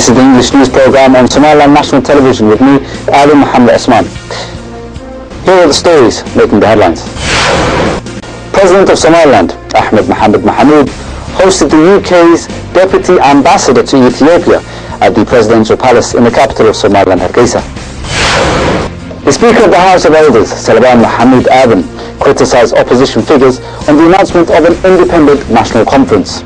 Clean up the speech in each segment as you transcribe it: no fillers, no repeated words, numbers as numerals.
This is the English news programme on Somaliland National Television with me, Ali Mohammed Osman. Here are the stories making the headlines. President of Somaliland, Ahmed Mohamed Mohamud, hosted the UK's Deputy Ambassador to Ethiopia at the Presidential Palace in the capital of Somaliland, Hargeisa. The Speaker of the House of Elders, Salaban Mohammed Aden, criticised opposition figures on the announcement of an independent national conference.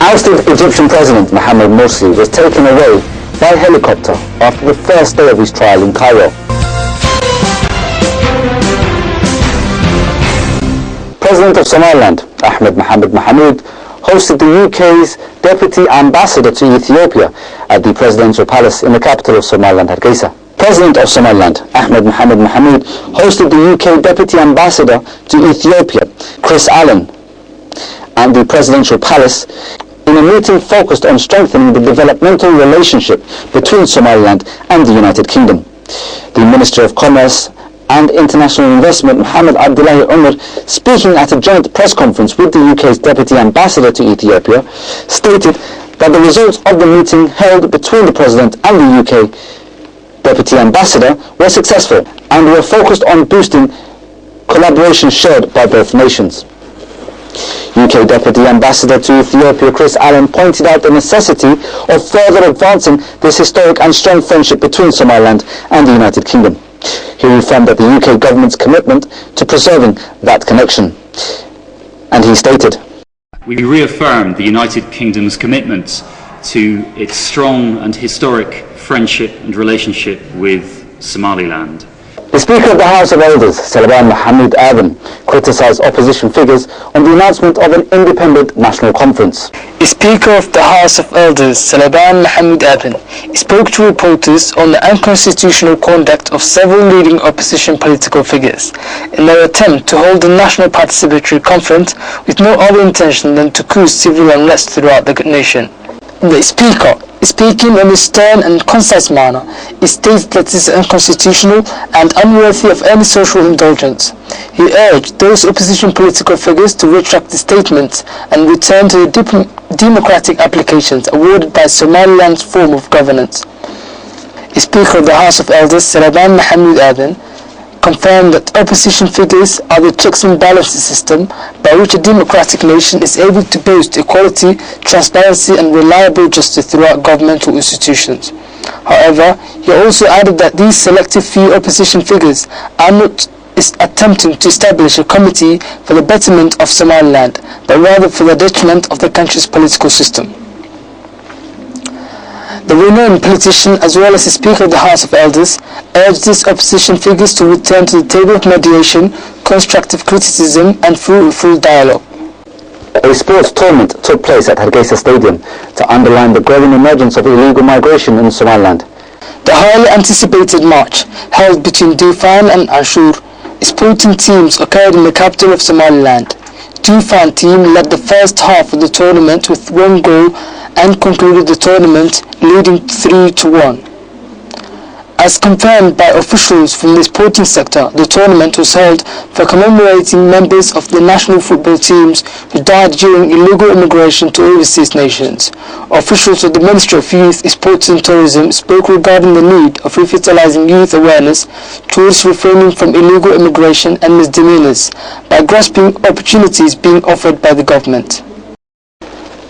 Ousted Egyptian President Mohamed Morsi was taken away by helicopter after the first day of his trial in Cairo. President of Somaliland, Ahmed Mohamed Mohamud, hosted the UK's Deputy Ambassador to Ethiopia at the Presidential Palace in the capital of Somaliland, Hargeisa. President of Somaliland, Ahmed Mohamed Mohamud, hosted the UK Deputy Ambassador to Ethiopia, Chris Allen, at the Presidential Palace in a meeting focused on strengthening the developmental relationship between Somaliland and the United Kingdom. The Minister of Commerce and International Investment, Mohammed Abdullahi Umar, speaking at a joint press conference with the UK's Deputy Ambassador to Ethiopia, stated that the results of the meeting held between the President and the UK Deputy Ambassador were successful and were focused on boosting collaboration shared by both nations. UK Deputy Ambassador to Ethiopia Chris Allen pointed out the necessity of further advancing this historic and strong friendship between Somaliland and the United Kingdom. He reaffirmed that the UK government's commitment to preserving that connection. And he stated, "We reaffirm the United Kingdom's commitment to its strong and historic friendship and relationship with Somaliland." The Speaker of the House of Elders, Salaban Mohammed Aden, criticised opposition figures on the announcement of an independent national conference. The Speaker of the House of Elders, Salaban Mohammed Aden, spoke to reporters on the unconstitutional conduct of several leading opposition political figures in their attempt to hold a national participatory conference with no other intention than to cause civil unrest throughout the nation. The Speaker, speaking in a stern and concise manner, stated that this is unconstitutional and unworthy of any social indulgence. He urged those opposition political figures to retract the statements and return to the democratic applications awarded by Somaliland's form of governance. The Speaker of the House of Elders, Salaban Mohammed Aden, confirmed that opposition figures are the checks and balances system by which a democratic nation is able to boast equality, transparency and reliable justice throughout governmental institutions. However, he also added that these selective few opposition figures are not attempting to establish a committee for the betterment of Somaliland, but rather for the detriment of the country's political system. The renowned politician, as well as the Speaker of the House of Elders, urged these opposition figures to return to the table of mediation, constructive criticism and fruitful dialogue. A sports tournament took place at Hargeisa Stadium to underline the growing emergence of illegal migration in Somaliland. The highly anticipated match, held between Dufan and Ashur, sporting teams occurred in the capital of Somaliland. Dufan team led the first half of the tournament with one goal and concluded the tournament leading 3-1. As confirmed by officials from the sporting sector, the tournament was held for commemorating members of the national football teams who died during illegal immigration to overseas nations. Officials of the Ministry of Youth, Sports and Tourism spoke regarding the need of revitalizing youth awareness towards refraining from illegal immigration and misdemeanors by grasping opportunities being offered by the government.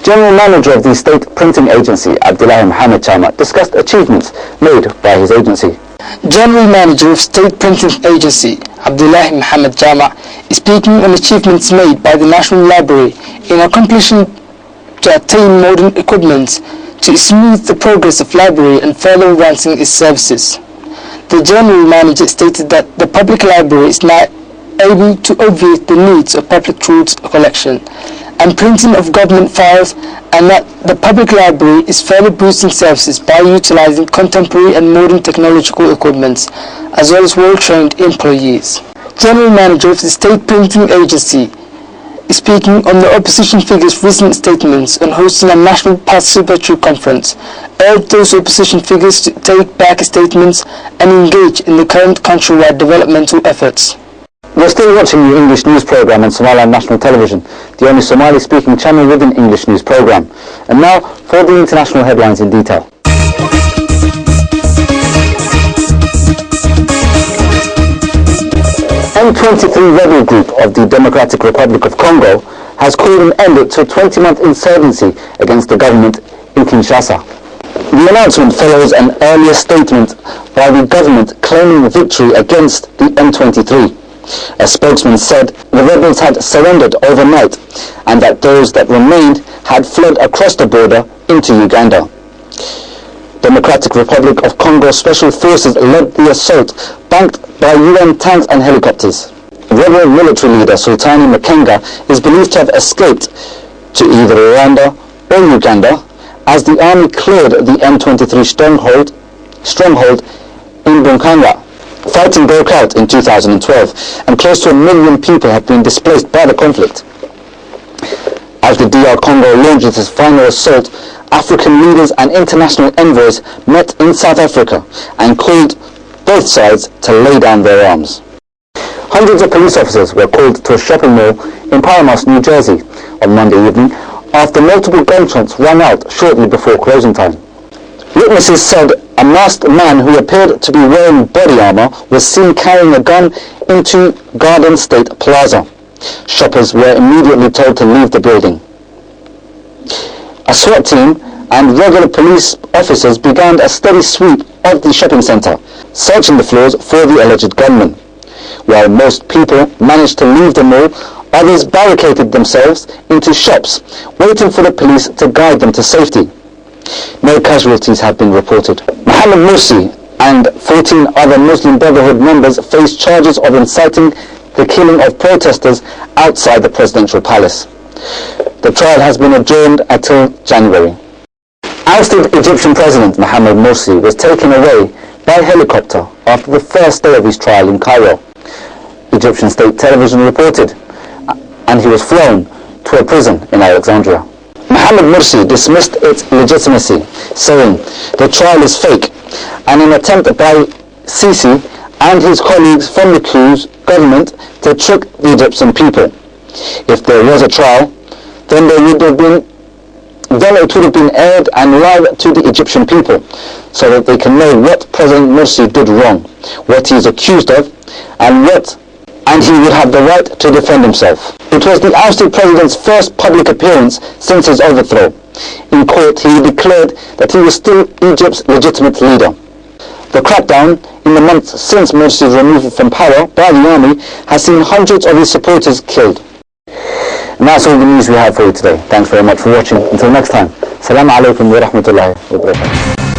General Manager of the State Printing Agency, Abdullahi Mohammed Chama, discussed achievements made by his agency. General Manager of State Printing Agency, Abdullahi Mohammed Chama, is speaking on achievements made by the National Library in accomplishing to attain modern equipment to smooth the progress of library and further advancing its services. The General Manager stated that the public library is now able to obviate the needs of public records collection and printing of government files, and that the public library is further boosting services by utilizing contemporary and modern technological equipment, as well as well-trained employees. General Manager of the State Printing Agency, speaking on the opposition figures' recent statements on hosting a national participatory conference, urged those opposition figures to take back statements and engage in the current countrywide developmental efforts. You're still watching the English news programme on Somaliland National Television, the only Somali-speaking channel with an English news programme. And now for the international headlines in detail. M23 rebel group of the Democratic Republic of Congo has called an end to a 20-month insurgency against the government in Kinshasa. The announcement follows an earlier statement by the government claiming victory against the M23. A spokesman said the rebels had surrendered overnight and that those that remained had fled across the border into Uganda. Democratic Republic of Congo Special Forces led the assault, backed by UN tanks and helicopters. Rebel military leader Sultani Makenga is believed to have escaped to either Rwanda or Uganda as the army cleared the M23 stronghold in Bunkanga. Fighting broke out in 2012 and close to 1 million people have been displaced by the conflict. As the DR Congo launched its final assault, African leaders and international envoys met in South Africa and called both sides to lay down their arms. Hundreds of police officers were called to a shopping mall in Paramus, New Jersey on Monday evening after multiple gunshots rang out shortly before closing time. Witnesses said a masked man who appeared to be wearing body armor was seen carrying a gun into Garden State Plaza. Shoppers were immediately told to leave the building. A SWAT team and regular police officers began a steady sweep of the shopping center, searching the floors for the alleged gunman. While most people managed to leave the mall, others barricaded themselves into shops, waiting for the police to guide them to safety. No casualties have been reported. Mohammed Morsi and 14 other Muslim Brotherhood members face charges of inciting the killing of protesters outside the presidential palace. The trial has been adjourned until January. Ousted Egyptian President Mohammed Morsi was taken away by helicopter after the first day of his trial in Cairo. Egyptian state television reported, and he was flown to a prison in Alexandria. Mohammed Morsi dismissed its legitimacy, saying the trial is fake, and an attempt by Sisi and his colleagues from the coup's government to trick the Egyptian people. If there was a trial, then it would have been aired and live to the Egyptian people, so that they can know what President Morsi did wrong, what he is accused of, and he would have the right to defend himself. It was the ousted president's first public appearance since his overthrow. In court, he declared that he was still Egypt's legitimate leader. The crackdown in the months since Morsi's removal from power by the army has seen hundreds of his supporters killed. And that's all the news we have for you today. Thanks very much for watching. Until next time, Assalamu alaikum wa rahmatullahi wa barakatuh.